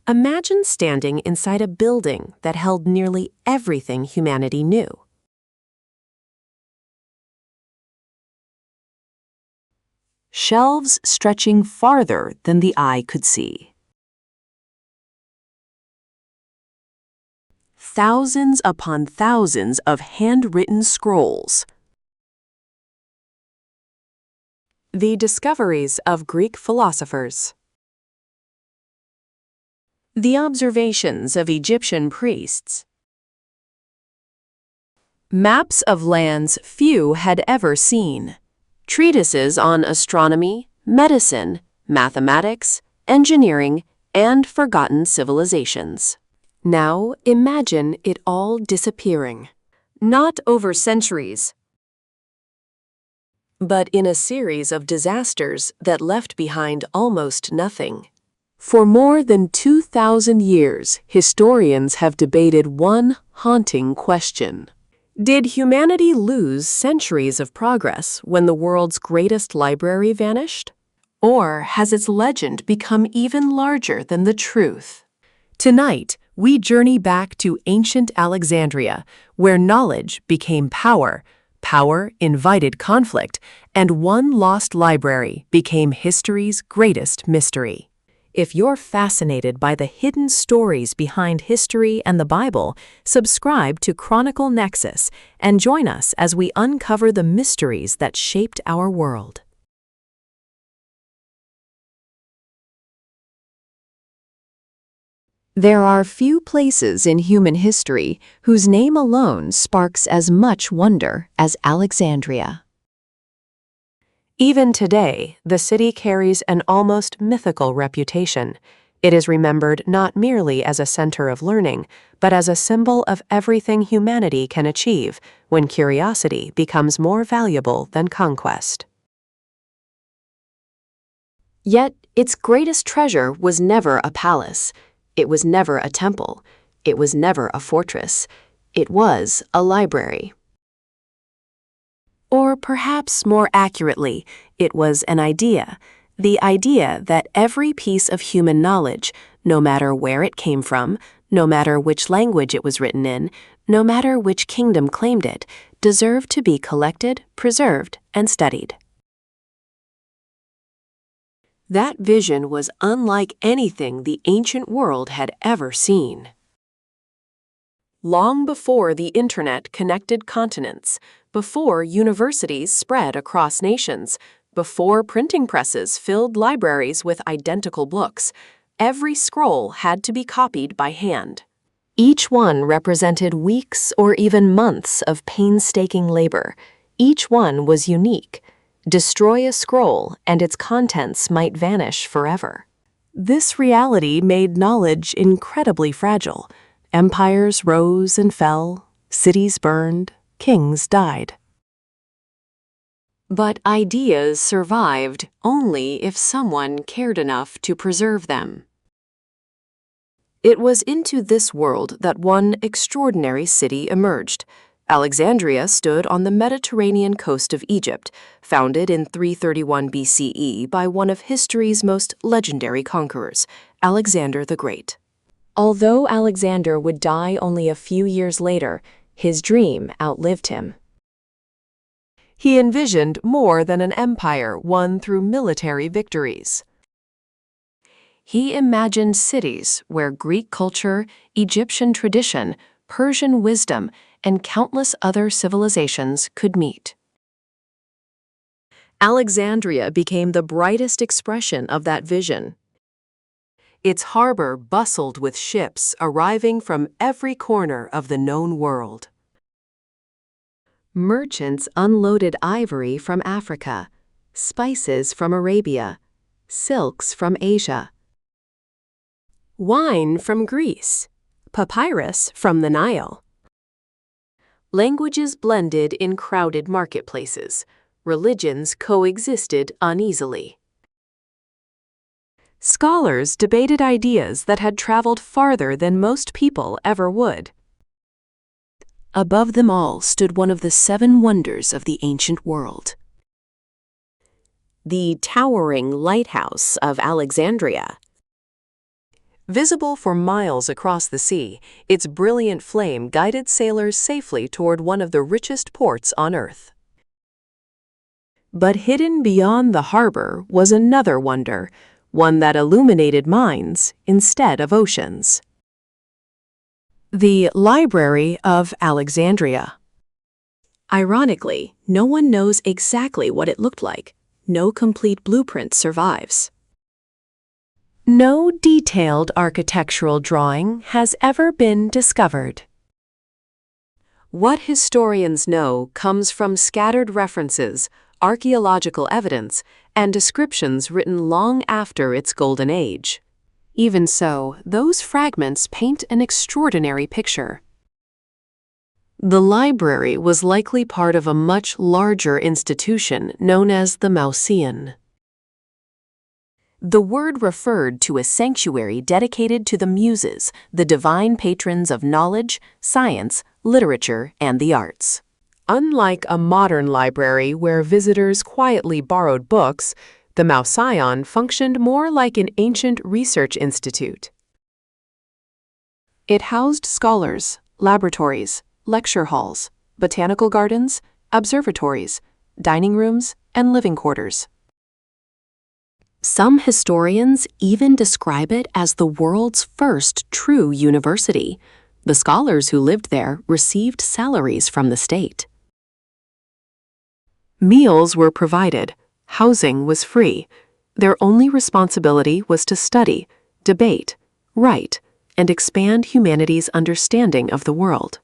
Imagine standing inside a building that held nearly everything humanity knew. Shelves stretching farther than the eye could see. Thousands upon thousands of handwritten scrolls. The discoveries of Greek philosophers. The observations of Egyptian priests. Maps of lands few had ever seen. Treatises on astronomy, medicine, mathematics, engineering, and forgotten civilizations. Now imagine it all disappearing. Not over centuries, but in a series of disasters that left behind almost nothing. For more than 2,000 years, historians have debated one haunting question. Did humanity lose centuries of progress when the world's greatest library vanished? Or has its legend become even larger than the truth? Tonight, we journey back to ancient Alexandria, where knowledge became power, power invited conflict, and one lost library became history's greatest mystery. If you're fascinated by the hidden stories behind history and the Bible, subscribe to Chronicle Nexus and join us as we uncover the mysteries that shaped our world. There are few places in human history whose name alone sparks as much wonder as Alexandria. Even today, the city carries an almost mythical reputation. It is remembered not merely as a center of learning, but as a symbol of everything humanity can achieve when curiosity becomes more valuable than conquest. Yet, its greatest treasure was never a palace. It was never a temple. It was never a fortress. It was a library. Or perhaps more accurately, it was an idea. The idea that every piece of human knowledge, no matter where it came from, no matter which language it was written in, no matter which kingdom claimed it, deserved to be collected, preserved, and studied. That vision was unlike anything the ancient world had ever seen. Long before the internet connected continents, before universities spread across nations, before printing presses filled libraries with identical books, every scroll had to be copied by hand. Each one represented weeks or even months of painstaking labor. Each one was unique. Destroy a scroll, and its contents might vanish forever. This reality made knowledge incredibly fragile. Empires rose and fell, cities burned, kings died. But ideas survived only if someone cared enough to preserve them. It was into this world that one extraordinary city emerged. Alexandria stood on the Mediterranean coast of Egypt, founded in 331 BCE by one of history's most legendary conquerors, Alexander the Great. Although Alexander would die only a few years later, his dream outlived him. He envisioned more than an empire won through military victories. He imagined cities where Greek culture, Egyptian tradition, Persian wisdom, and countless other civilizations could meet. Alexandria became the brightest expression of that vision. Its harbor bustled with ships arriving from every corner of the known world. Merchants unloaded ivory from Africa, spices from Arabia, silks from Asia, wine from Greece, papyrus from the Nile. Languages blended in crowded marketplaces. Religions coexisted uneasily. Scholars debated ideas that had traveled farther than most people ever would. Above them all stood one of the 7 wonders of the ancient world. The towering lighthouse of Alexandria. Visible for miles across the sea, its brilliant flame guided sailors safely toward one of the richest ports on Earth. But hidden beyond the harbor was another wonder, one that illuminated minds instead of oceans. The Library of Alexandria. Ironically, no one knows exactly what it looked like. No complete blueprint survives. No detailed architectural drawing has ever been discovered. What historians know comes from scattered references, archaeological evidence, and descriptions written long after its golden age. Even so, those fragments paint an extraordinary picture. The library was likely part of a much larger institution known as the Mauseon. The word referred to a sanctuary dedicated to the Muses, the divine patrons of knowledge, science, literature, and the arts. Unlike a modern library where visitors quietly borrowed books, the Mauseon functioned more like an ancient research institute. It housed scholars, laboratories, lecture halls, botanical gardens, observatories, dining rooms, and living quarters. Some historians even describe it as the world's first true university. The scholars who lived there received salaries from the state. Meals were provided, housing was free. Their only responsibility was to study, debate, write, and expand humanity's understanding of the world.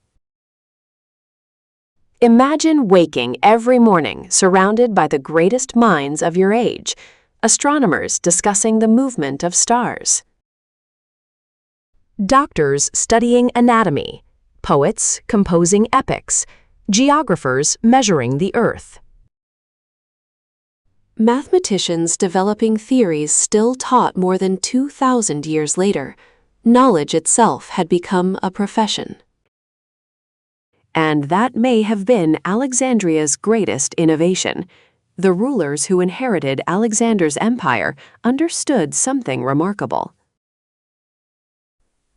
Imagine waking every morning surrounded by the greatest minds of your age, astronomers discussing the movement of stars, doctors studying anatomy, poets composing epics, geographers measuring the earth, mathematicians developing theories still taught more than 2,000 years later. Knowledge itself had become a profession. And that may have been Alexandria's greatest innovation. The rulers who inherited Alexander's empire understood something remarkable.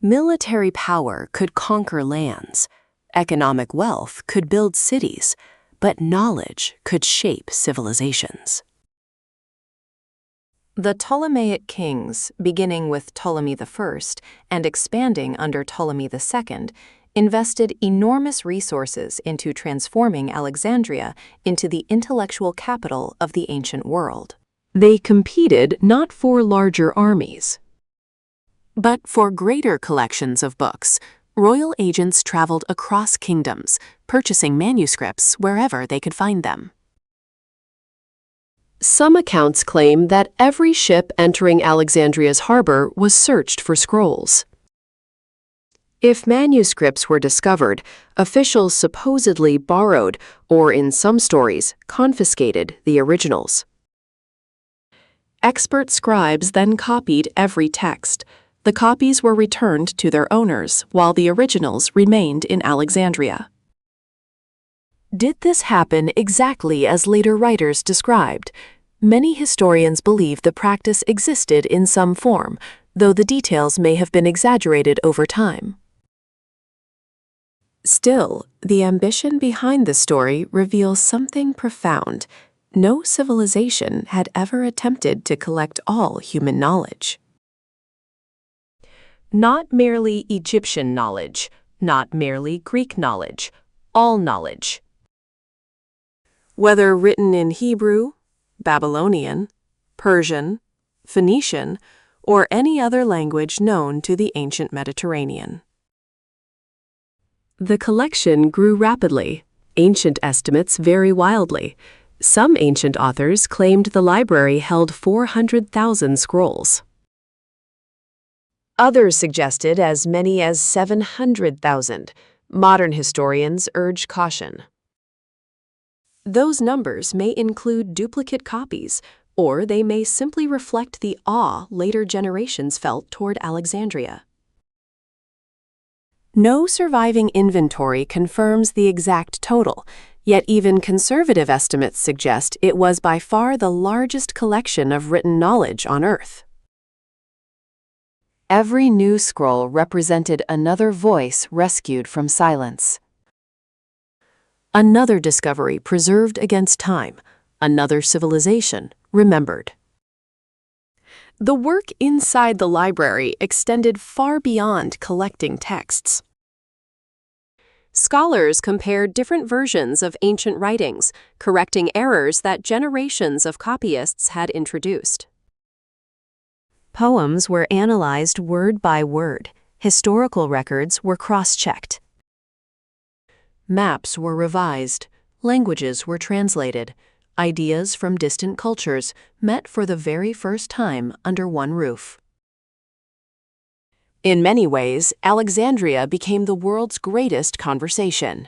Military power could conquer lands, economic wealth could build cities, but knowledge could shape civilizations. The Ptolemaic kings, beginning with Ptolemy I and expanding under Ptolemy II, invested enormous resources into transforming Alexandria into the intellectual capital of the ancient world. They competed not for larger armies, but for greater collections of books. Royal agents traveled across kingdoms, purchasing manuscripts wherever they could find them. Some accounts claim that every ship entering Alexandria's harbor was searched for scrolls. If manuscripts were discovered, officials supposedly borrowed, or in some stories, confiscated the originals. Expert scribes then copied every text. The copies were returned to their owners, while the originals remained in Alexandria. Did this happen exactly as later writers described? Many historians believe the practice existed in some form, though the details may have been exaggerated over time. Still, the ambition behind the story reveals something profound. No civilization had ever attempted to collect all human knowledge. Not merely Egyptian knowledge, not merely Greek knowledge, all knowledge. Whether written in Hebrew, Babylonian, Persian, Phoenician, or any other language known to the ancient Mediterranean. The collection grew rapidly. Ancient estimates vary wildly. Some ancient authors claimed the library held 400,000 scrolls. Others suggested as many as 700,000. Modern historians urge caution. Those numbers may include duplicate copies, or they may simply reflect the awe later generations felt toward Alexandria. No surviving inventory confirms the exact total, yet even conservative estimates suggest it was by far the largest collection of written knowledge on Earth. Every new scroll represented another voice rescued from silence. Another discovery preserved against time, another civilization remembered. The work inside the library extended far beyond collecting texts. Scholars compared different versions of ancient writings, correcting errors that generations of copyists had introduced. Poems were analyzed word by word. Historical records were cross-checked. Maps were revised. Languages were translated. Ideas from distant cultures met for the very first time under one roof. In many ways, Alexandria became the world's greatest conversation.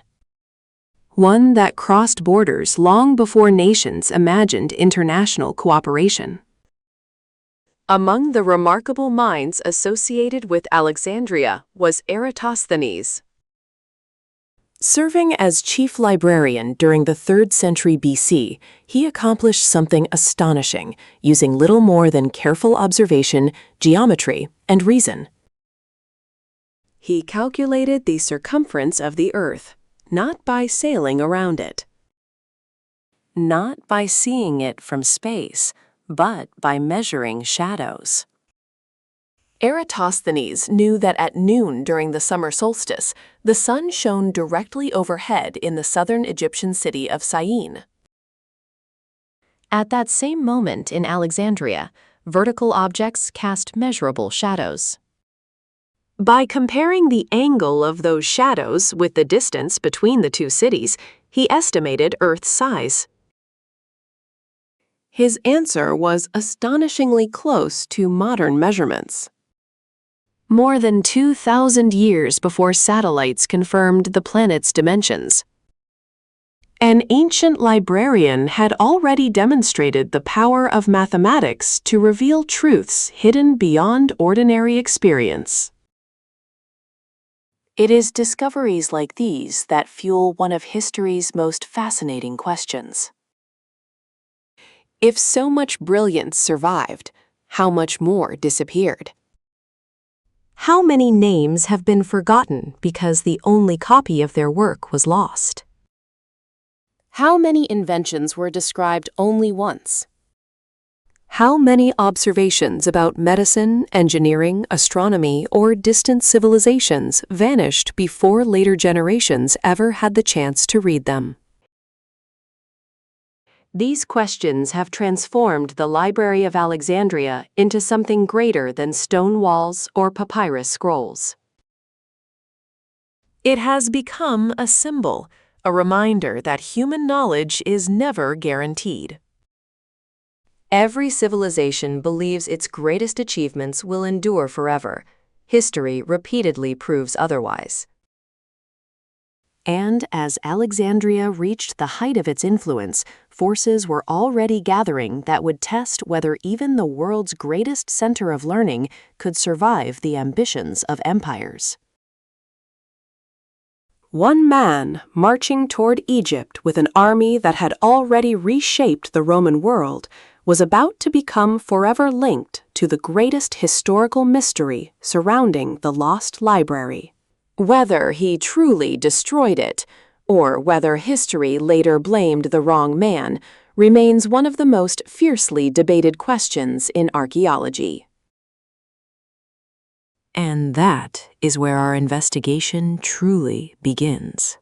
One that crossed borders long before nations imagined international cooperation. Among the remarkable minds associated with Alexandria was Eratosthenes. Serving as chief librarian during the 3rd century BC, he accomplished something astonishing, using little more than careful observation, geometry, and reason. He calculated the circumference of the Earth, not by sailing around it, not by seeing it from space, but by measuring shadows. Eratosthenes knew that at noon during the summer solstice, the sun shone directly overhead in the southern Egyptian city of Syene. At that same moment in Alexandria, vertical objects cast measurable shadows. By comparing the angle of those shadows with the distance between the two cities, he estimated Earth's size. His answer was astonishingly close to modern measurements. More than 2,000 years before satellites confirmed the planet's dimensions. An ancient librarian had already demonstrated the power of mathematics to reveal truths hidden beyond ordinary experience. It is discoveries like these that fuel one of history's most fascinating questions. If so much brilliance survived, how much more disappeared? How many names have been forgotten because the only copy of their work was lost? How many inventions were described only once? How many observations about medicine, engineering, astronomy, or distant civilizations vanished before later generations ever had the chance to read them? These questions have transformed the Library of Alexandria into something greater than stone walls or papyrus scrolls. It has become a symbol, a reminder that human knowledge is never guaranteed. Every civilization believes its greatest achievements will endure forever. History repeatedly proves otherwise. And as Alexandria reached the height of its influence, forces were already gathering that would test whether even the world's greatest center of learning could survive the ambitions of empires. One man marching toward Egypt with an army that had already reshaped the Roman world was about to become forever linked to the greatest historical mystery surrounding the lost library. Whether he truly destroyed it, or whether history later blamed the wrong man, remains one of the most fiercely debated questions in archaeology. And that is where our investigation truly begins.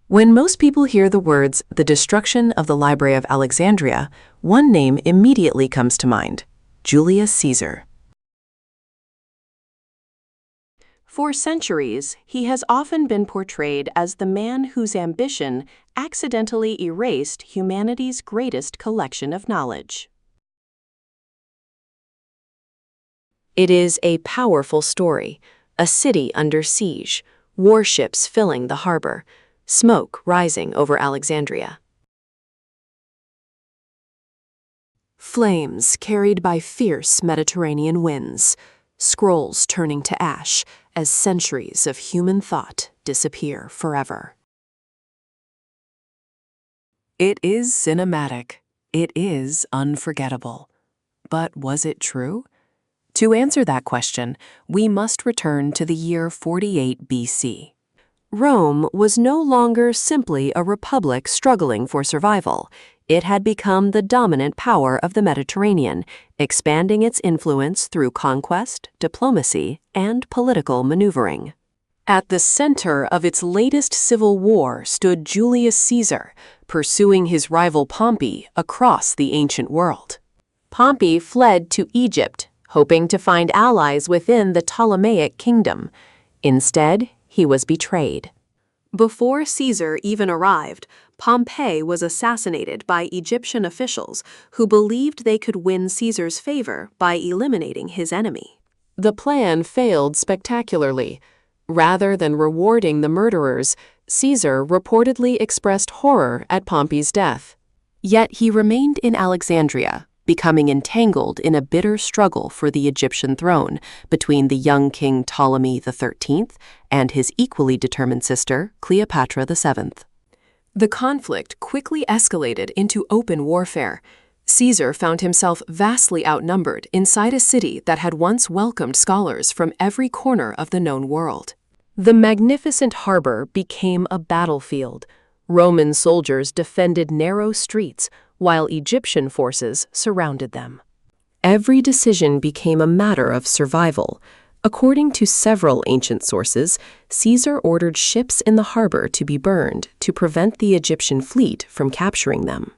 When most people hear the words, "the destruction of the Library of Alexandria," one name immediately comes to mind: Julius Caesar. For centuries, he has often been portrayed as the man whose ambition accidentally erased humanity's greatest collection of knowledge. It is a powerful story, a city under siege, warships filling the harbor, smoke rising over Alexandria. Flames carried by fierce Mediterranean winds, scrolls turning to ash as centuries of human thought disappear forever. It is cinematic. It is unforgettable. But was it true? To answer that question, we must return to the year 48 BC. Rome was no longer simply a republic struggling for survival. It had become the dominant power of the Mediterranean, expanding its influence through conquest, diplomacy, and political maneuvering. At the center of its latest civil war stood Julius Caesar, pursuing his rival Pompey across the ancient world. Pompey fled to Egypt, hoping to find allies within the Ptolemaic kingdom. Instead, he was betrayed. Before Caesar even arrived, Pompey was assassinated by Egyptian officials who believed they could win Caesar's favor by eliminating his enemy. The plan failed spectacularly. Rather than rewarding the murderers, Caesar reportedly expressed horror at Pompey's death. Yet he remained in Alexandria, becoming entangled in a bitter struggle for the Egyptian throne between the young king Ptolemy XIII and his equally determined sister, Cleopatra VII. The conflict quickly escalated into open warfare. Caesar found himself vastly outnumbered inside a city that had once welcomed scholars from every corner of the known world. The magnificent harbor became a battlefield. Roman soldiers defended narrow streets, while Egyptian forces surrounded them. Every decision became a matter of survival. According to several ancient sources, Caesar ordered ships in the harbor to be burned to prevent the Egyptian fleet from capturing them.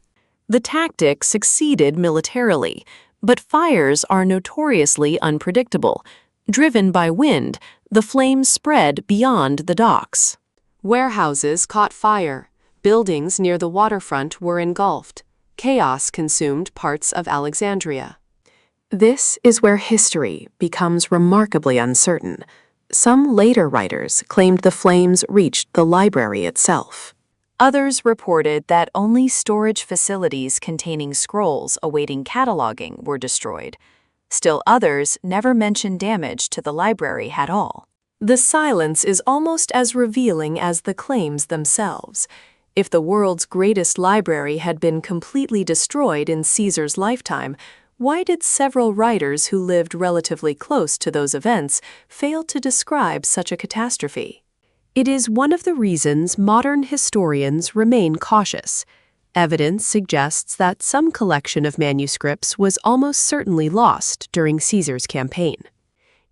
The tactic succeeded militarily, but fires are notoriously unpredictable. Driven by wind, the flames spread beyond the docks. Warehouses caught fire. Buildings near the waterfront were engulfed. Chaos consumed parts of Alexandria. This is where history becomes remarkably uncertain. Some later writers claimed the flames reached the library itself. Others reported that only storage facilities containing scrolls awaiting cataloging were destroyed. Still others never mentioned damage to the library at all. The silence is almost as revealing as the claims themselves. If the world's greatest library had been completely destroyed in Caesar's lifetime, why did several writers who lived relatively close to those events fail to describe such a catastrophe? It is one of the reasons modern historians remain cautious. Evidence suggests that some collection of manuscripts was almost certainly lost during Caesar's campaign.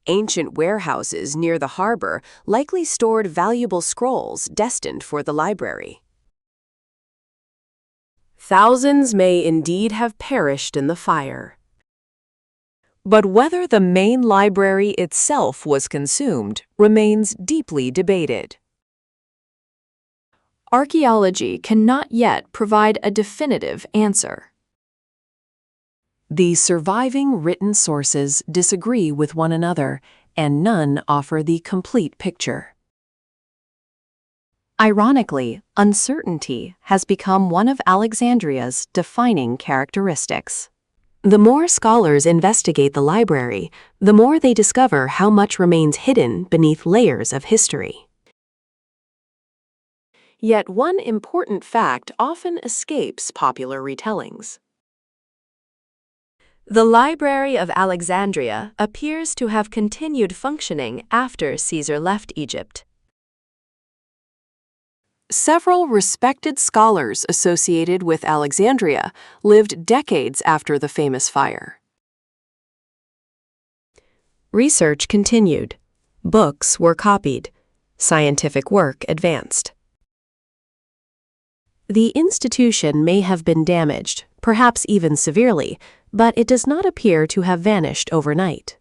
Ancient warehouses near the harbor likely stored valuable scrolls destined for the library. Thousands may indeed have perished in the fire. But whether the main library itself was consumed remains deeply debated. Archaeology cannot yet provide a definitive answer. The surviving written sources disagree with one another, and none offer the complete picture. Ironically, uncertainty has become one of Alexandria's defining characteristics. The more scholars investigate the library, the more they discover how much remains hidden beneath layers of history. Yet one important fact often escapes popular retellings. The Library of Alexandria appears to have continued functioning after Caesar left Egypt. Several respected scholars associated with Alexandria lived decades after the famous fire. Research continued. Books were copied. Scientific work advanced. The institution may have been damaged, perhaps even severely, but it does not appear to have vanished overnight.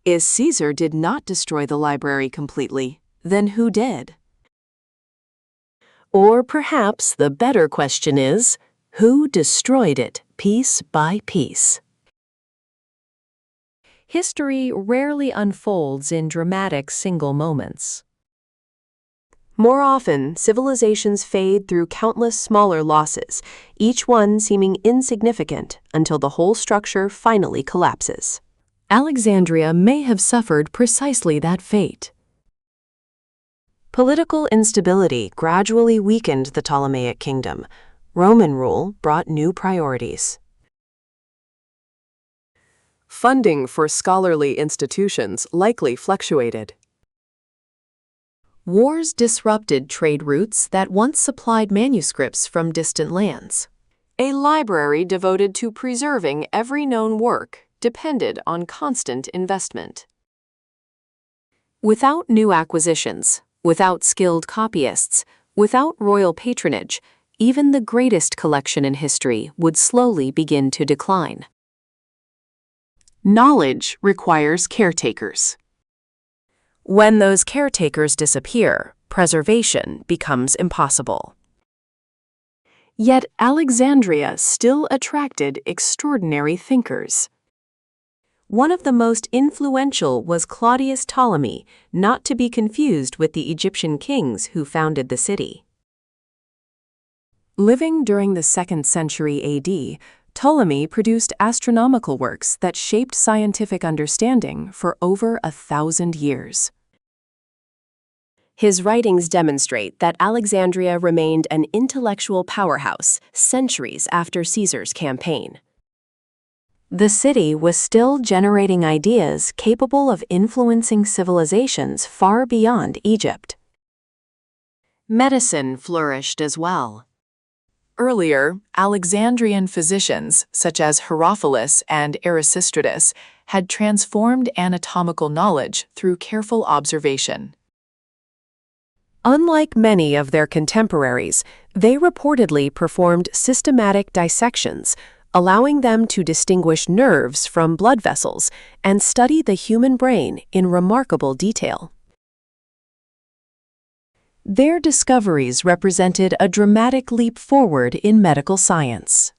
If Caesar did not destroy the library completely, then who did? Or perhaps the better question is, who destroyed it piece by piece? History rarely unfolds in dramatic single moments. More often, civilizations fade through countless smaller losses, each one seeming insignificant until the whole structure finally collapses. Alexandria may have suffered precisely that fate. Political instability gradually weakened the Ptolemaic kingdom. Roman rule brought new priorities. Funding for scholarly institutions likely fluctuated. Wars disrupted trade routes that once supplied manuscripts from distant lands. A library devoted to preserving every known work depended on constant investment. Without new acquisitions, without skilled copyists, without royal patronage, even the greatest collection in history would slowly begin to decline. Knowledge requires caretakers. When those caretakers disappear, preservation becomes impossible. Yet Alexandria still attracted extraordinary thinkers. One of the most influential was Claudius Ptolemy, not to be confused with the Egyptian kings who founded the city. Living during the 2nd century AD, Ptolemy produced astronomical works that shaped scientific understanding for over 1,000 years. His writings demonstrate that Alexandria remained an intellectual powerhouse centuries after Caesar's campaign. The city was still generating ideas capable of influencing civilizations far beyond Egypt. Medicine flourished as well. Earlier, Alexandrian physicians such as Herophilus and Erasistratus had transformed anatomical knowledge through careful observation. Unlike many of their contemporaries, they reportedly performed systematic dissections, allowing them to distinguish nerves from blood vessels and study the human brain in remarkable detail. Their discoveries represented a dramatic leap forward in medical science.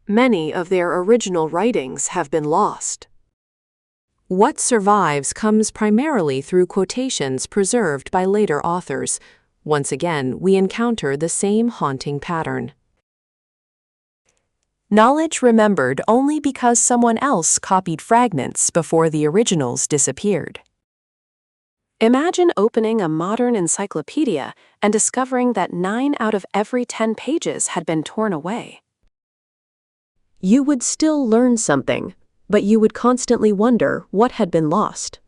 Many of their original writings have been lost. What survives comes primarily through quotations preserved by later authors. Once again, we encounter the same haunting pattern. Knowledge remembered only because someone else copied fragments before the originals disappeared. Imagine opening a modern encyclopedia and discovering that 9 out of every 10 pages had been torn away. You would still learn something, but you would constantly wonder what had been lost.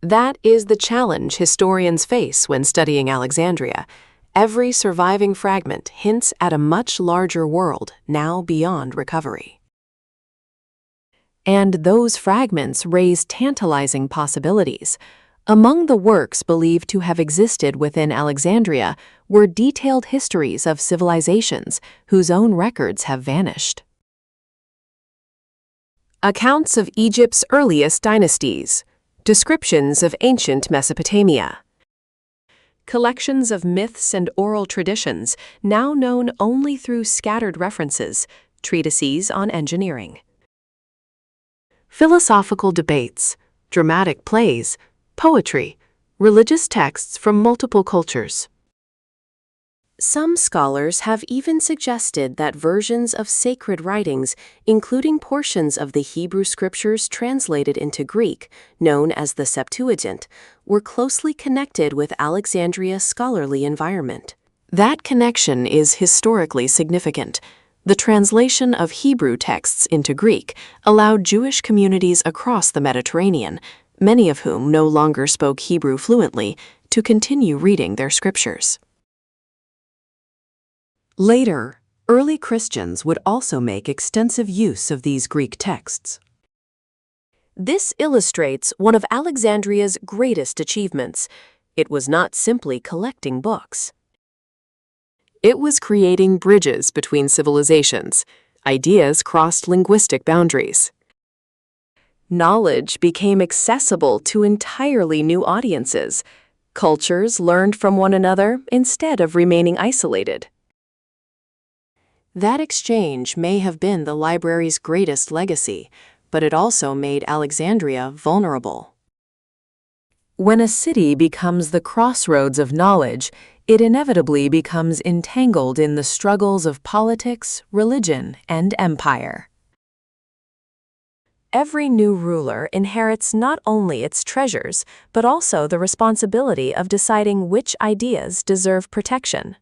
That is the challenge historians face when studying Alexandria. Every surviving fragment hints at a much larger world now beyond recovery. And those fragments raise tantalizing possibilities. Among the works believed to have existed within Alexandria were detailed histories of civilizations whose own records have vanished. Accounts of Egypt's earliest dynasties, descriptions of ancient Mesopotamia, collections of myths and oral traditions now known only through scattered references, treatises on engineering, philosophical debates, dramatic plays, poetry, religious texts from multiple cultures. Some scholars have even suggested that versions of sacred writings, including portions of the Hebrew scriptures translated into Greek, known as the Septuagint, were closely connected with Alexandria's scholarly environment. That connection is historically significant. The translation of Hebrew texts into Greek allowed Jewish communities across the Mediterranean, many of whom no longer spoke Hebrew fluently, to continue reading their scriptures. Later, early Christians would also make extensive use of these Greek texts. This illustrates one of Alexandria's greatest achievements. It was not simply collecting books. It was creating bridges between civilizations. Ideas crossed linguistic boundaries. Knowledge became accessible to entirely new audiences. Cultures learned from one another instead of remaining isolated. That exchange may have been the library's greatest legacy, but it also made Alexandria vulnerable. When a city becomes the crossroads of knowledge, it inevitably becomes entangled in the struggles of politics, religion, and empire. Every new ruler inherits not only its treasures, but also the responsibility of deciding which ideas deserve protection.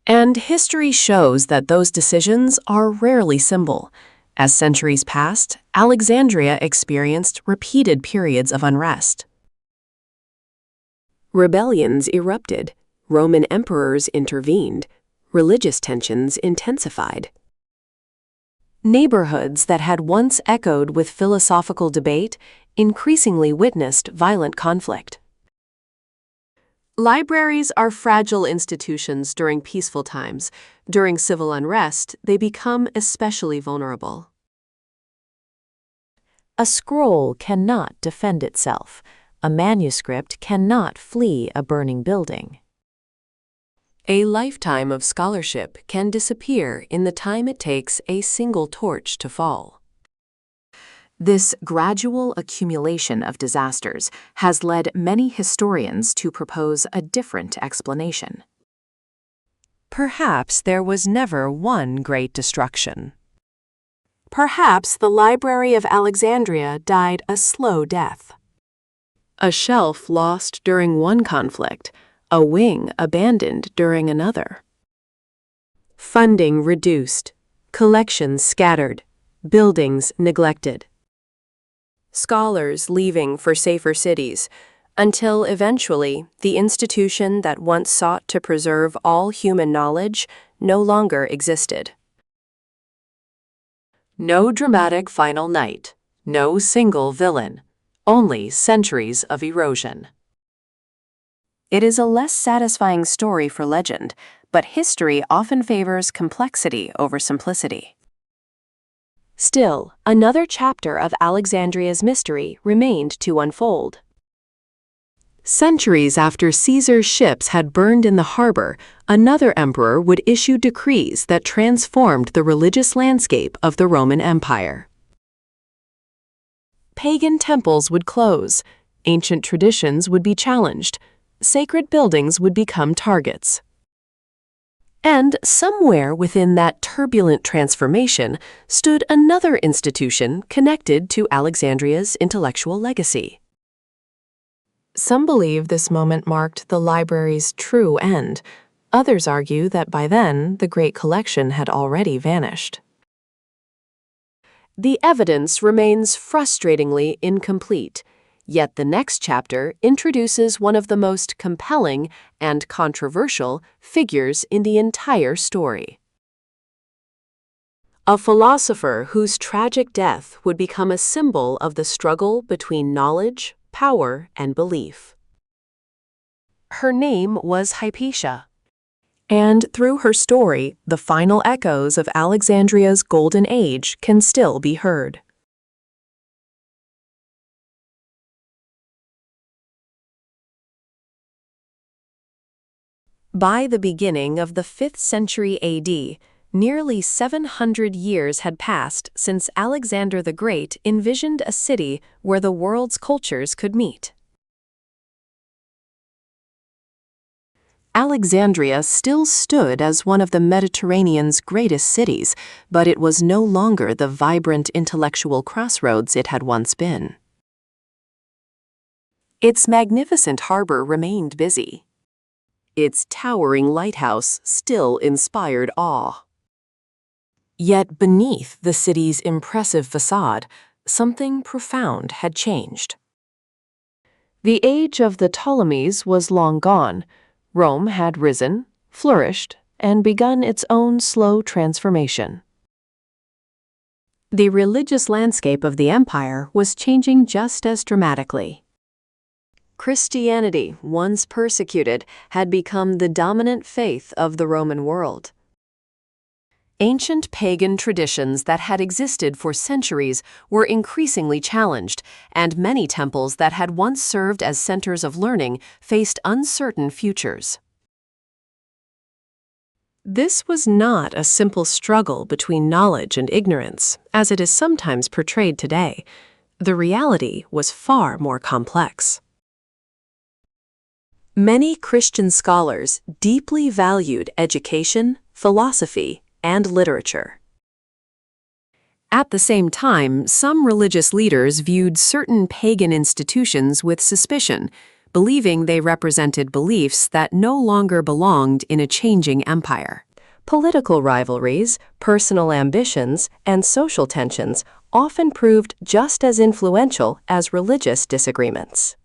And history shows that those decisions are rarely simple. As centuries passed, Alexandria experienced repeated periods of unrest. Rebellions erupted, Roman emperors intervened, religious tensions intensified. Neighborhoods that had once echoed with philosophical debate increasingly witnessed violent conflict. Libraries are fragile institutions during peaceful times. During civil unrest, they become especially vulnerable. A scroll cannot defend itself. A manuscript cannot flee a burning building. A lifetime of scholarship can disappear in the time it takes a single torch to fall. This gradual accumulation of disasters has led many historians to propose a different explanation. Perhaps there was never one great destruction. Perhaps the Library of Alexandria died a slow death. A shelf lost during one conflict, a wing abandoned during another. Funding reduced, collections scattered, buildings neglected. Scholars leaving for safer cities, until eventually the institution that once sought to preserve all human knowledge no longer existed. No dramatic final night, no single villain, only centuries of erosion. It is a less satisfying story for legend, but history often favors complexity over simplicity. Still, another chapter of Alexandria's mystery remained to unfold. Centuries after Caesar's ships had burned in the harbor, another emperor would issue decrees that transformed the religious landscape of the Roman Empire. Pagan temples would close, ancient traditions would be challenged, sacred buildings would become targets. And somewhere within that turbulent transformation stood another institution connected to Alexandria's intellectual legacy. Some believe this moment marked the library's true end. Others argue that by then, the great collection had already vanished. The evidence remains frustratingly incomplete, yet the next chapter introduces one of the most compelling and controversial figures in the entire story. A philosopher whose tragic death would become a symbol of the struggle between knowledge, power, and belief. Her name was Hypatia, and through her story, the final echoes of Alexandria's golden age can still be heard. By the beginning of the 5th century AD, nearly 700 years had passed since Alexander the Great envisioned a city where the world's cultures could meet. Alexandria still stood as one of the Mediterranean's greatest cities, but it was no longer the vibrant intellectual crossroads it had once been. Its magnificent harbor remained busy. Its towering lighthouse still inspired awe. Yet beneath the city's impressive facade, something profound had changed. The age of the Ptolemies was long gone. Rome had risen, flourished, and begun its own slow transformation. The religious landscape of the empire was changing just as dramatically. Christianity, once persecuted, had become the dominant faith of the Roman world. Ancient pagan traditions that had existed for centuries were increasingly challenged, and many temples that had once served as centers of learning faced uncertain futures. This was not a simple struggle between knowledge and ignorance, as it is sometimes portrayed today. The reality was far more complex. Many Christian scholars deeply valued education, philosophy, and literature. At the same time, some religious leaders viewed certain pagan institutions with suspicion, believing they represented beliefs that no longer belonged in a changing empire. Political rivalries, personal ambitions, and social tensions often proved just as influential as religious disagreements.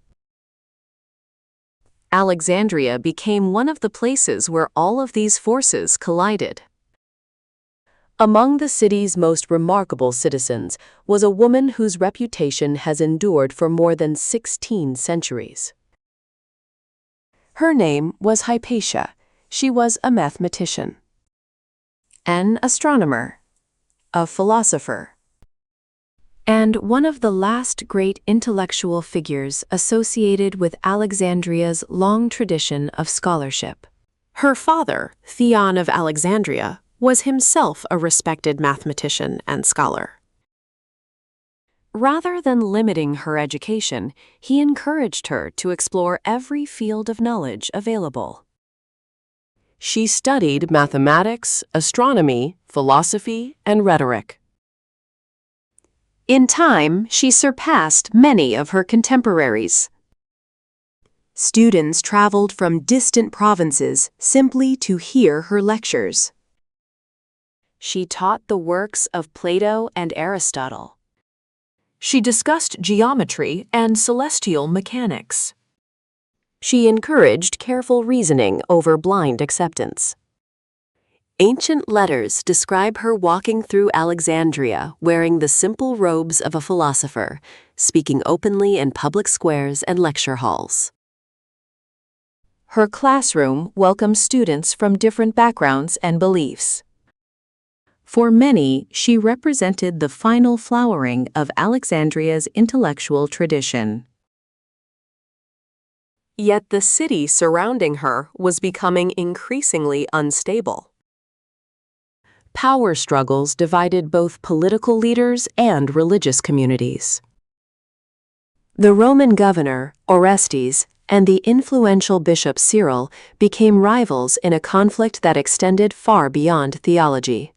Alexandria became one of the places where all of these forces collided. Among the city's most remarkable citizens was a woman whose reputation has endured for more than 16 centuries. Her name was Hypatia. She was a mathematician, an astronomer, a philosopher, and one of the last great intellectual figures associated with Alexandria's long tradition of scholarship. Her father, Theon of Alexandria, was himself a respected mathematician and scholar. Rather than limiting her education, he encouraged her to explore every field of knowledge available. She studied mathematics, astronomy, philosophy, and rhetoric. In time, she surpassed many of her contemporaries. Students traveled from distant provinces simply to hear her lectures. She taught the works of Plato and Aristotle. She discussed geometry and celestial mechanics. She encouraged careful reasoning over blind acceptance. Ancient letters describe her walking through Alexandria wearing the simple robes of a philosopher, speaking openly in public squares and lecture halls. Her classroom welcomed students from different backgrounds and beliefs. For many, she represented the final flowering of Alexandria's intellectual tradition. Yet the city surrounding her was becoming increasingly unstable. Power struggles divided both political leaders and religious communities. The Roman governor, Orestes, and the influential bishop Cyril became rivals in a conflict that extended far beyond theology.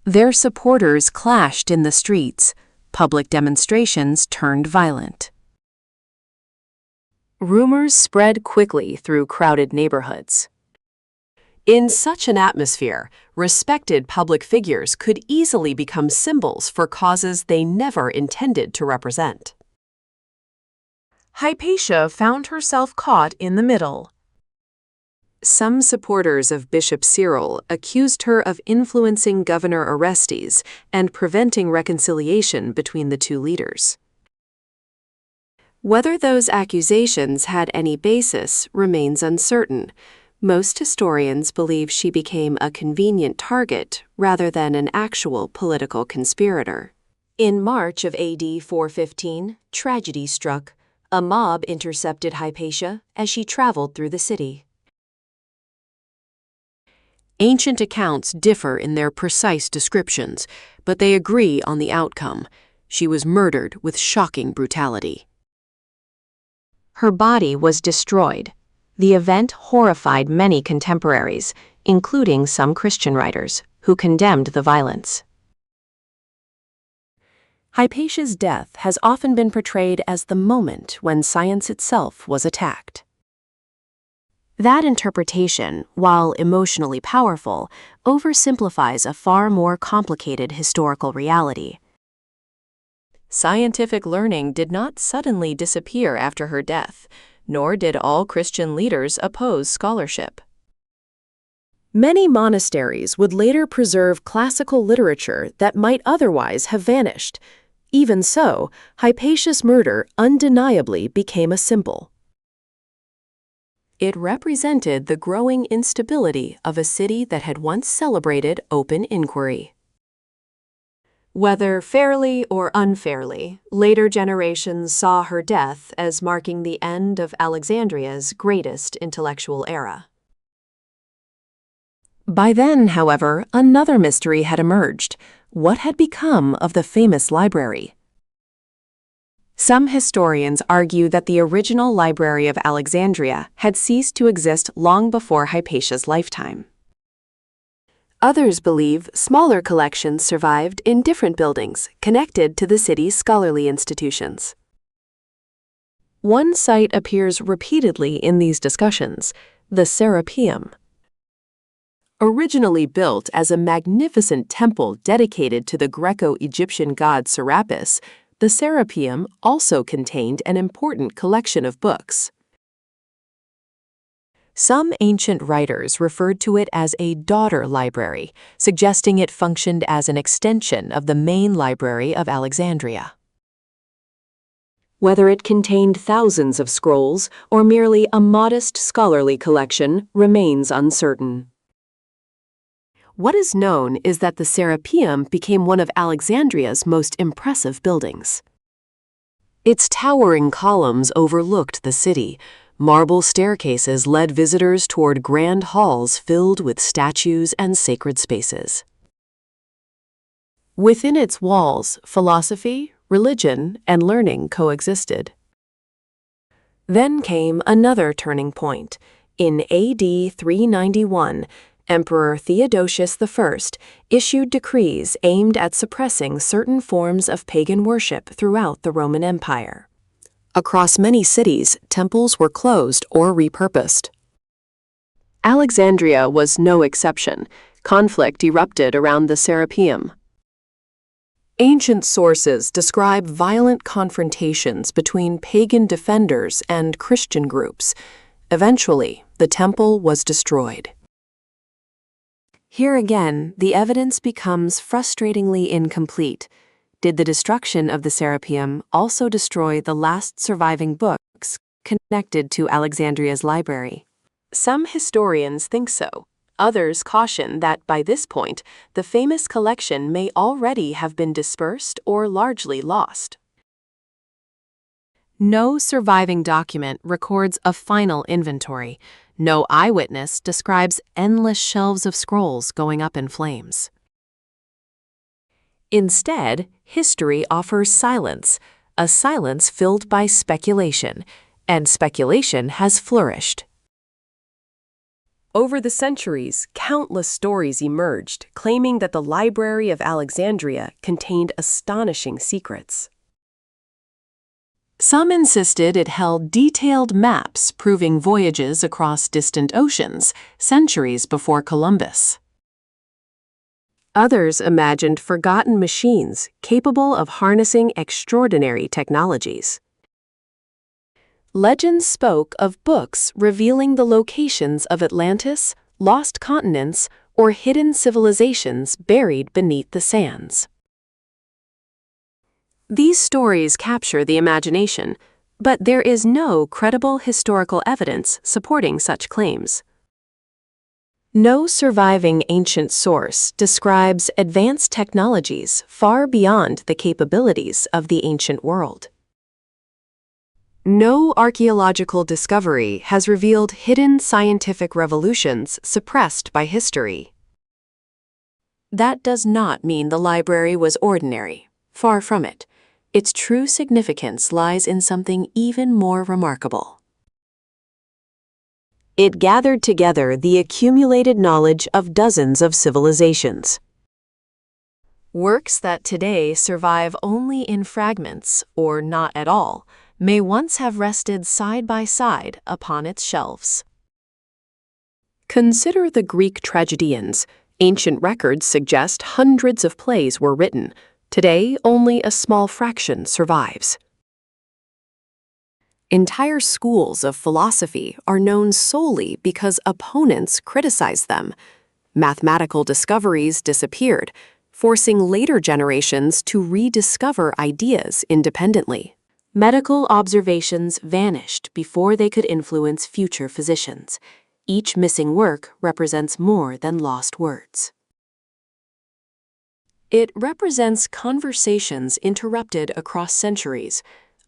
Their supporters clashed in the streets. Public demonstrations turned violent. Rumors spread quickly through crowded neighborhoods. In such an atmosphere, respected public figures could easily become symbols for causes they never intended to represent. Hypatia found herself caught in the middle. Some supporters of Bishop Cyril accused her of influencing Governor Orestes and preventing reconciliation between the two leaders. Whether those accusations had any basis remains uncertain. Most historians believe she became a convenient target rather than an actual political conspirator. In March of AD 415, tragedy struck. A mob intercepted Hypatia as she traveled through the city. Ancient accounts differ in their precise descriptions, but they agree on the outcome. She was murdered with shocking brutality. Her body was destroyed. The event horrified many contemporaries, including some Christian writers, who condemned the violence. Hypatia's death has often been portrayed as the moment when science itself was attacked. That interpretation, while emotionally powerful, oversimplifies a far more complicated historical reality. Scientific learning did not suddenly disappear after her death, nor did all Christian leaders oppose scholarship. Many monasteries would later preserve classical literature that might otherwise have vanished. Even so, Hypatia's murder undeniably became a symbol. It represented the growing instability of a city that had once celebrated open inquiry. Whether fairly or unfairly, later generations saw her death as marking the end of Alexandria's greatest intellectual era. By then, however, another mystery had emerged. What had become of the famous library? Some historians argue that the original Library of Alexandria had ceased to exist long before Hypatia's lifetime. Others believe smaller collections survived in different buildings connected to the city's scholarly institutions. One site appears repeatedly in these discussions, the Serapeum. Originally built as a magnificent temple dedicated to the Greco-Egyptian god Serapis, the Serapeum also contained an important collection of books. Some ancient writers referred to it as a daughter library, suggesting it functioned as an extension of the main library of Alexandria. Whether it contained thousands of scrolls or merely a modest scholarly collection remains uncertain. What is known is that the Serapeum became one of Alexandria's most impressive buildings. Its towering columns overlooked the city. Marble staircases led visitors toward grand halls filled with statues and sacred spaces. Within its walls, philosophy, religion, and learning coexisted. Then came another turning point. In AD 391, Emperor Theodosius I issued decrees aimed at suppressing certain forms of pagan worship throughout the Roman Empire. Across many cities, temples were closed or repurposed. Alexandria was no exception. Conflict erupted around the Serapeum. Ancient sources describe violent confrontations between pagan defenders and Christian groups. Eventually, the temple was destroyed. Here again, the evidence becomes frustratingly incomplete. Did the destruction of the Serapeum also destroy the last surviving books connected to Alexandria's library? Some historians think so. Others caution that by this point, the famous collection may already have been dispersed or largely lost. No surviving document records a final inventory. No eyewitness describes endless shelves of scrolls going up in flames. Instead, history offers silence, a silence filled by speculation, and speculation has flourished. Over the centuries, countless stories emerged claiming that the Library of Alexandria contained astonishing secrets. Some insisted it held detailed maps proving voyages across distant oceans, centuries before Columbus. Others imagined forgotten machines capable of harnessing extraordinary technologies. Legends spoke of books revealing the locations of Atlantis, lost continents, or hidden civilizations buried beneath the sands. These stories capture the imagination, but there is no credible historical evidence supporting such claims. No surviving ancient source describes advanced technologies far beyond the capabilities of the ancient world. No archaeological discovery has revealed hidden scientific revolutions suppressed by history. That does not mean the library was ordinary. Far from it. Its true significance lies in something even more remarkable. It gathered together the accumulated knowledge of dozens of civilizations. Works that today survive only in fragments, or not at all, may once have rested side by side upon its shelves. Consider the Greek tragedians. Ancient records suggest hundreds of plays were written. Today, only a small fraction survives. Entire schools of philosophy are known solely because opponents criticize them. Mathematical discoveries disappeared, forcing later generations to rediscover ideas independently. Medical observations vanished before they could influence future physicians. Each missing work represents more than lost words. It represents conversations interrupted across centuries,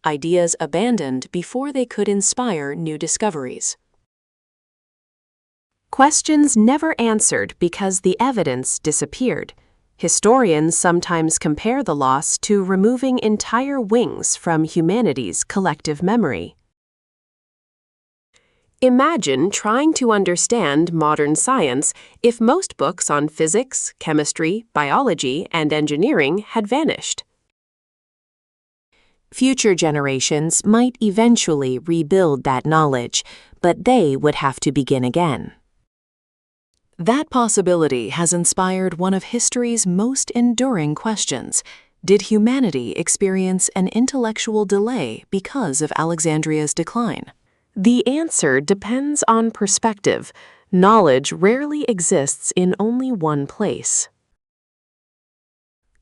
ideas abandoned before they could inspire new discoveries. Questions never answered because the evidence disappeared. Historians sometimes compare the loss to removing entire wings from humanity's collective memory. Imagine trying to understand modern science if most books on physics, chemistry, biology, and engineering had vanished. Future generations might eventually rebuild that knowledge, but they would have to begin again. That possibility has inspired one of history's most enduring questions. Did humanity experience an intellectual delay because of Alexandria's decline? The answer depends on perspective. Knowledge rarely exists in only one place.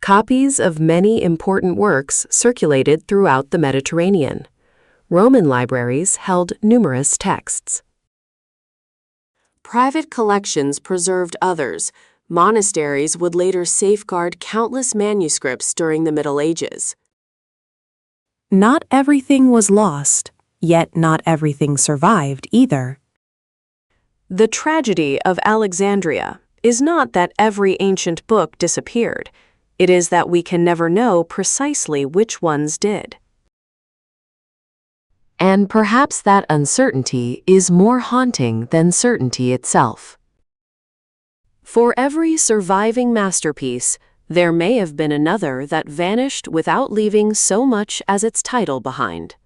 Copies of many important works circulated throughout the Mediterranean. Roman libraries held numerous texts. Private collections preserved others. Monasteries would later safeguard countless manuscripts during the Middle Ages. Not everything was lost, yet not everything survived either. The tragedy of Alexandria is not that every ancient book disappeared. It is that we can never know precisely which ones did. And perhaps that uncertainty is more haunting than certainty itself. For every surviving masterpiece, there may have been another that vanished without leaving so much as its title behind.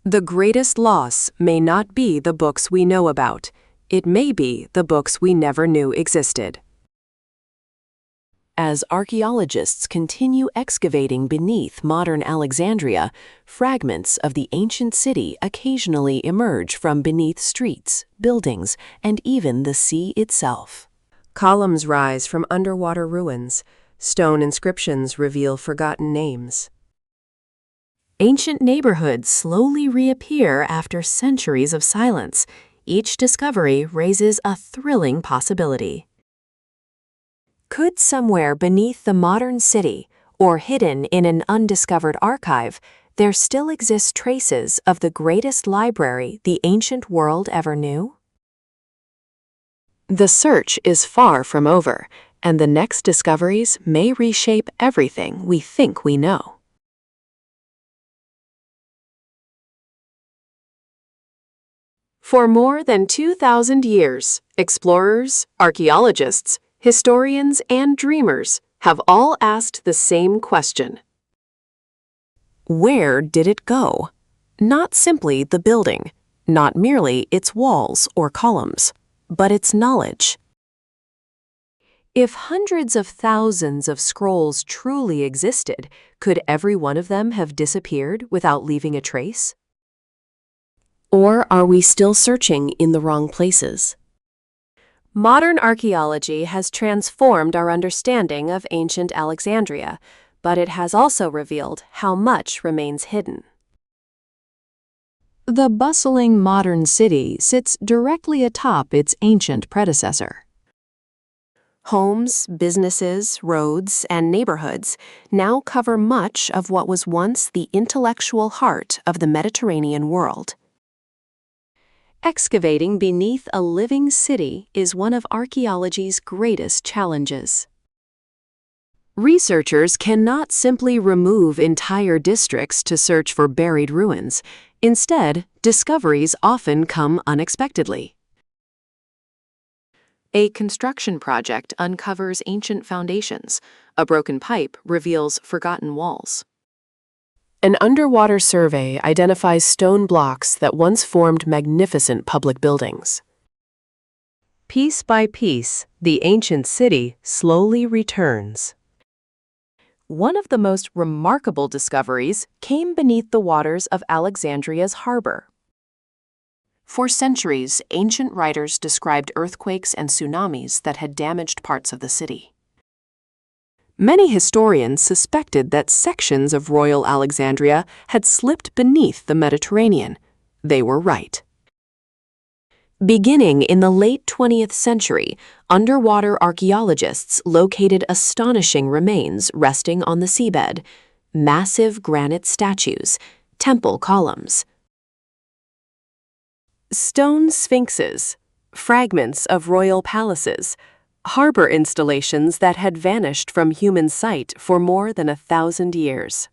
The greatest loss may not be the books we know about. It may be the books we never knew existed. As archaeologists continue excavating beneath modern Alexandria, fragments of the ancient city occasionally emerge from beneath streets, buildings, and even the sea itself. Columns rise from underwater ruins. Stone inscriptions reveal forgotten names. Ancient neighborhoods slowly reappear after centuries of silence. Each discovery raises a thrilling possibility. Could somewhere beneath the modern city, or hidden in an undiscovered archive, there still exist traces of the greatest library the ancient world ever knew? The search is far from over, and the next discoveries may reshape everything we think we know. For more than 2,000 years, explorers, archaeologists, historians, and dreamers have all asked the same question. Where did it go? Not simply the building, not merely its walls or columns, but its knowledge. If hundreds of thousands of scrolls truly existed, could every one of them have disappeared without leaving a trace? Or are we still searching in the wrong places? Modern archaeology has transformed our understanding of ancient Alexandria, but it has also revealed how much remains hidden. The bustling modern city sits directly atop its ancient predecessor. Homes, businesses, roads, and neighborhoods now cover much of what was once the intellectual heart of the Mediterranean world. Excavating beneath a living city is one of archaeology's greatest challenges. Researchers cannot simply remove entire districts to search for buried ruins. Instead, discoveries often come unexpectedly. A construction project uncovers ancient foundations. A broken pipe reveals forgotten walls. An underwater survey identifies stone blocks that once formed magnificent public buildings. Piece by piece, the ancient city slowly returns. One of the most remarkable discoveries came beneath the waters of Alexandria's harbor. For centuries, ancient writers described earthquakes and tsunamis that had damaged parts of the city. Many historians suspected that sections of Royal Alexandria had slipped beneath the Mediterranean. They were right. Beginning in the late 20th century, underwater archaeologists located astonishing remains resting on the seabed: massive granite statues, temple columns, stone sphinxes, fragments of royal palaces, harbor installations that had vanished from human sight for more than 1,000 years.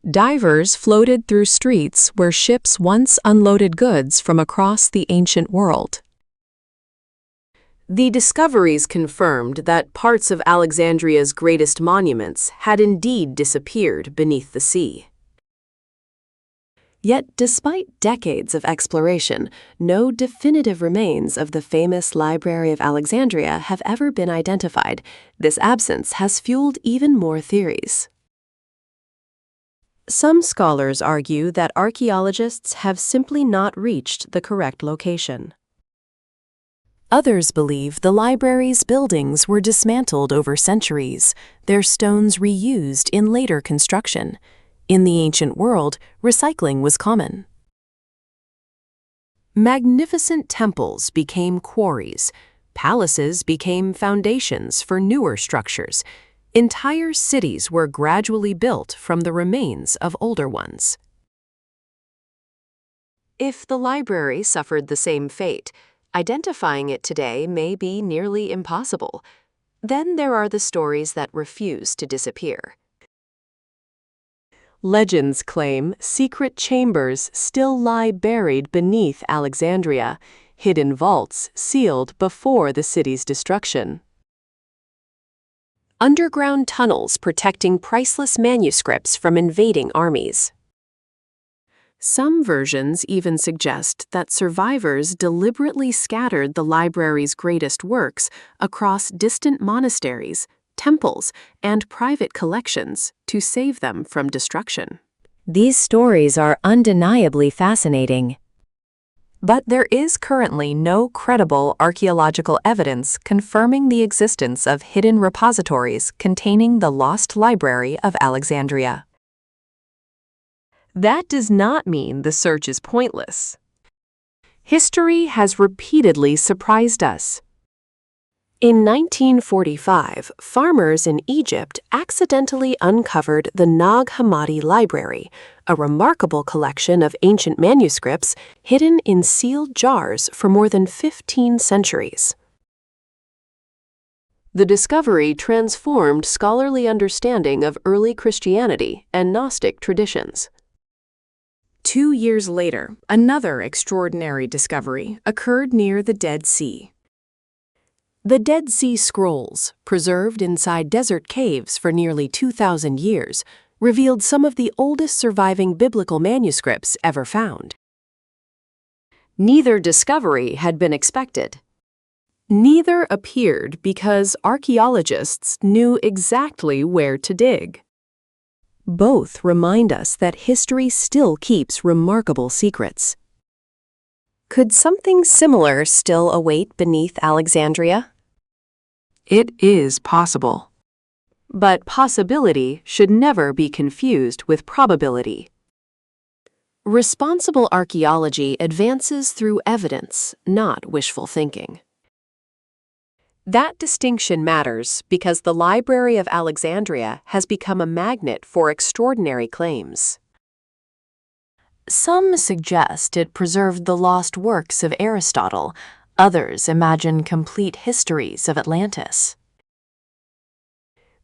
Divers floated through streets where ships once unloaded goods from across the ancient world. The discoveries confirmed that parts of Alexandria's greatest monuments had indeed disappeared beneath the sea. Yet, despite decades of exploration, no definitive remains of the famous Library of Alexandria have ever been identified. This absence has fueled even more theories. Some scholars argue that archaeologists have simply not reached the correct location. Others believe the library's buildings were dismantled over centuries, their stones reused in later construction. In the ancient world, recycling was common. Magnificent temples became quarries. Palaces became foundations for newer structures. Entire cities were gradually built from the remains of older ones. If the library suffered the same fate, identifying it today may be nearly impossible. Then there are the stories that refuse to disappear. Legends claim secret chambers still lie buried beneath Alexandria, hidden vaults sealed before the city's destruction. Underground tunnels protecting priceless manuscripts from invading armies. Some versions even suggest that survivors deliberately scattered the library's greatest works across distant monasteries, temples, and private collections to save them from destruction. These stories are undeniably fascinating. But there is currently no credible archaeological evidence confirming the existence of hidden repositories containing the lost Library of Alexandria. That does not mean the search is pointless. History has repeatedly surprised us. In 1945, farmers in Egypt accidentally uncovered the Nag Hammadi Library, a remarkable collection of ancient manuscripts hidden in sealed jars for more than 15 centuries. The discovery transformed scholarly understanding of early Christianity and Gnostic traditions. 2 years later, another extraordinary discovery occurred near the Dead Sea. The Dead Sea Scrolls, preserved inside desert caves for nearly 2,000 years, revealed some of the oldest surviving biblical manuscripts ever found. Neither discovery had been expected. Neither appeared because archaeologists knew exactly where to dig. Both remind us that history still keeps remarkable secrets. Could something similar still await beneath Alexandria? It is possible. But possibility should never be confused with probability. Responsible archaeology advances through evidence, not wishful thinking. That distinction matters because the Library of Alexandria has become a magnet for extraordinary claims. Some suggest it preserved the lost works of Aristotle. Others imagine complete histories of Atlantis.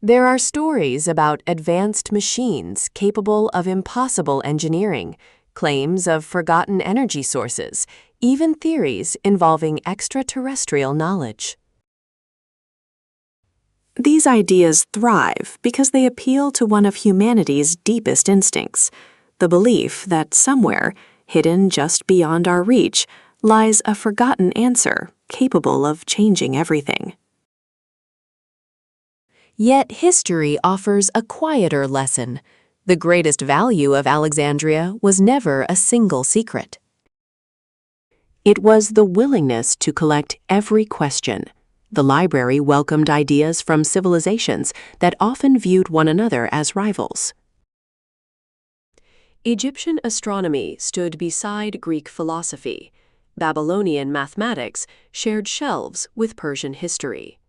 There are stories about advanced machines capable of impossible engineering, claims of forgotten energy sources, even theories involving extraterrestrial knowledge. These ideas thrive because they appeal to one of humanity's deepest instincts, the belief that somewhere, hidden just beyond our reach, lies a forgotten answer capable of changing everything. Yet history offers a quieter lesson. The greatest value of Alexandria was never a single secret. It was the willingness to collect every question. The library welcomed ideas from civilizations that often viewed one another as rivals. Egyptian astronomy stood beside Greek philosophy. Babylonian mathematics shared shelves with Persian history.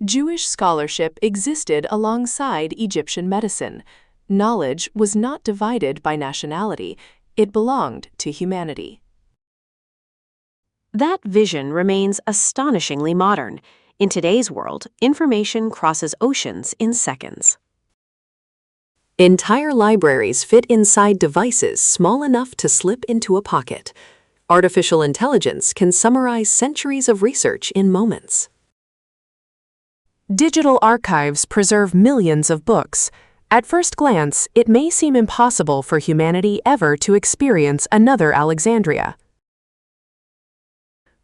Jewish scholarship existed alongside Egyptian medicine. Knowledge was not divided by nationality, it belonged to humanity. That vision remains astonishingly modern. In today's world, information crosses oceans in seconds. Entire libraries fit inside devices small enough to slip into a pocket. Artificial intelligence can summarize centuries of research in moments. Digital archives preserve millions of books. At first glance, it may seem impossible for humanity ever to experience another Alexandria.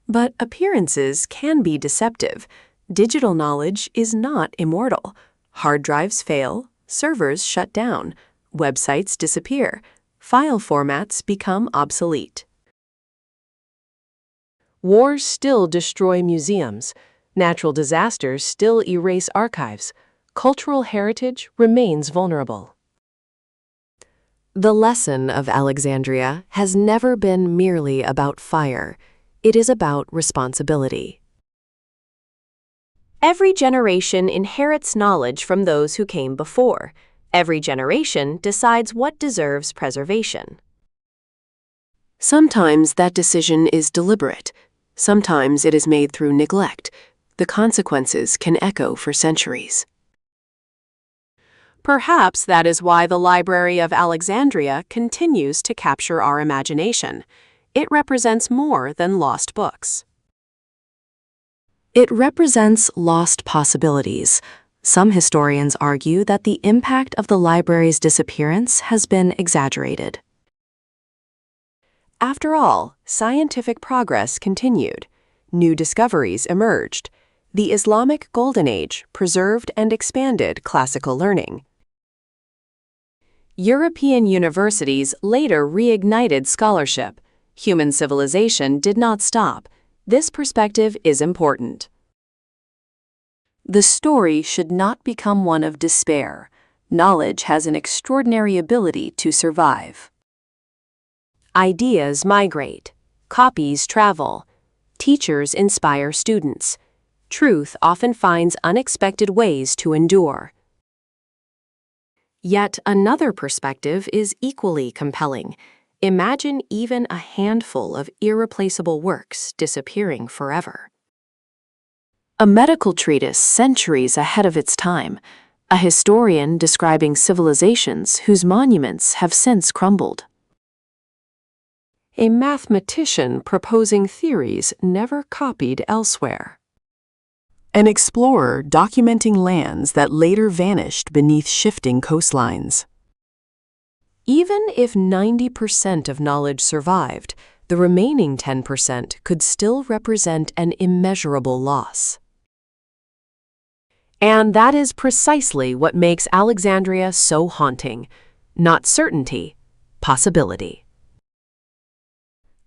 But appearances can be deceptive. Digital knowledge is not immortal. Hard drives fail, servers shut down, websites disappear, file formats become obsolete. Wars still destroy museums. Natural disasters still erase archives. Cultural heritage remains vulnerable. The lesson of Alexandria has never been merely about fire. It is about responsibility. Every generation inherits knowledge from those who came before. Every generation decides what deserves preservation. Sometimes that decision is deliberate. Sometimes it is made through neglect. The consequences can echo for centuries. Perhaps that is why the Library of Alexandria continues to capture our imagination. It represents more than lost books. It represents lost possibilities. Some historians argue that the impact of the library's disappearance has been exaggerated. After all, scientific progress continued. New discoveries emerged. The Islamic Golden Age preserved and expanded classical learning. European universities later reignited scholarship. Human civilization did not stop. This perspective is important. The story should not become one of despair. Knowledge has an extraordinary ability to survive. Ideas migrate. Copies travel. Teachers inspire students. Truth often finds unexpected ways to endure. Yet another perspective is equally compelling. Imagine even a handful of irreplaceable works disappearing forever. A medical treatise centuries ahead of its time, a historian describing civilizations whose monuments have since crumbled. A mathematician proposing theories never copied elsewhere. An explorer documenting lands that later vanished beneath shifting coastlines. Even if 90% of knowledge survived, the remaining 10% could still represent an immeasurable loss. And that is precisely what makes Alexandria so haunting. Not certainty, possibility.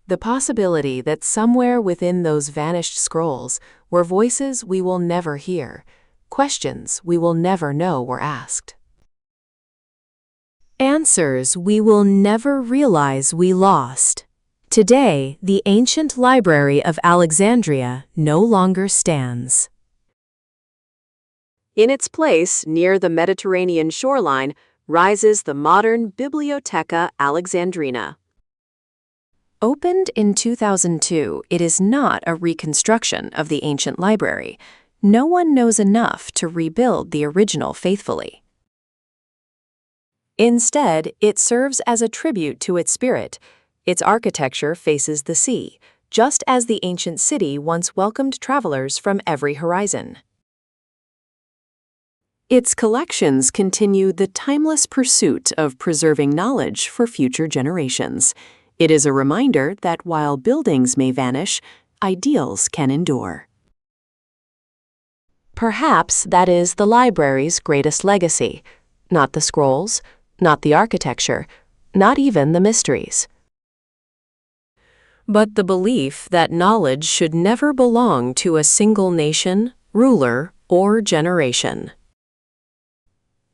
The possibility that somewhere within those vanished scrolls were voices we will never hear, questions we will never know were asked. Answers we will never realize we lost. Today, the ancient Library of Alexandria no longer stands. In its place, near the Mediterranean shoreline, rises the modern Bibliotheca Alexandrina. Opened in 2002, it is not a reconstruction of the ancient library. No one knows enough to rebuild the original faithfully. Instead, it serves as a tribute to its spirit. Its architecture faces the sea, just as the ancient city once welcomed travelers from every horizon. Its collections continue the timeless pursuit of preserving knowledge for future generations. It is a reminder that while buildings may vanish, ideals can endure. Perhaps that is the library's greatest legacy. Not the scrolls, not the architecture, not even the mysteries. But the belief that knowledge should never belong to a single nation, ruler, or generation.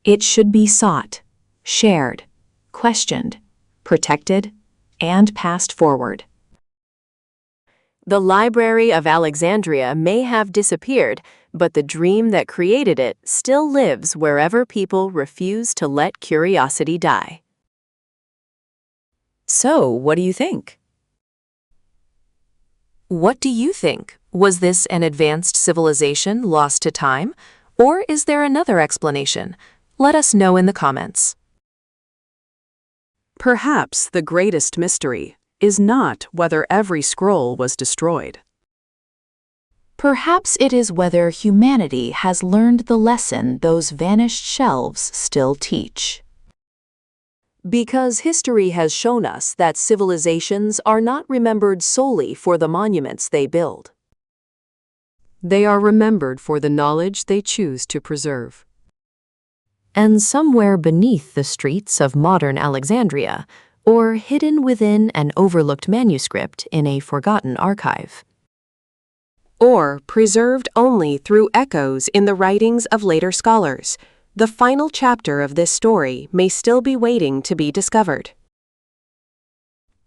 It should be sought, shared, questioned, protected, and passed forward. The Library of Alexandria may have disappeared, but the dream that created it still lives wherever people refuse to let curiosity die. So, what do you think? What do you think? Was this an advanced civilization lost to time? Or is there another explanation? Let us know in the comments. Perhaps the greatest mystery, is not whether every scroll was destroyed. Perhaps it is whether humanity has learned the lesson those vanished shelves still teach. Because history has shown us that civilizations are not remembered solely for the monuments they build. They are remembered for the knowledge they choose to preserve. And somewhere beneath the streets of modern Alexandria, or hidden within an overlooked manuscript in a forgotten archive. Or preserved only through echoes in the writings of later scholars, the final chapter of this story may still be waiting to be discovered.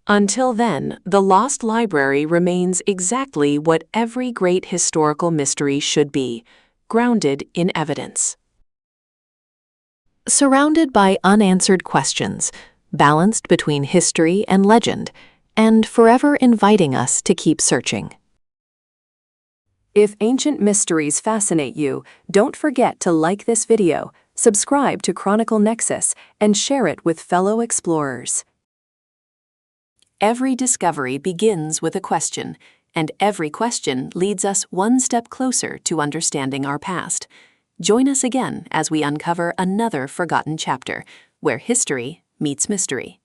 Until then, the Lost Library remains exactly what every great historical mystery should be, grounded in evidence. Surrounded by unanswered questions, balanced between history and legend, and forever inviting us to keep searching. If ancient mysteries fascinate you, don't forget to like this video, subscribe to Chronicle Nexus, and share it with fellow explorers. Every discovery begins with a question, and every question leads us one step closer to understanding our past. Join us again as we uncover another forgotten chapter, where history meets mystery.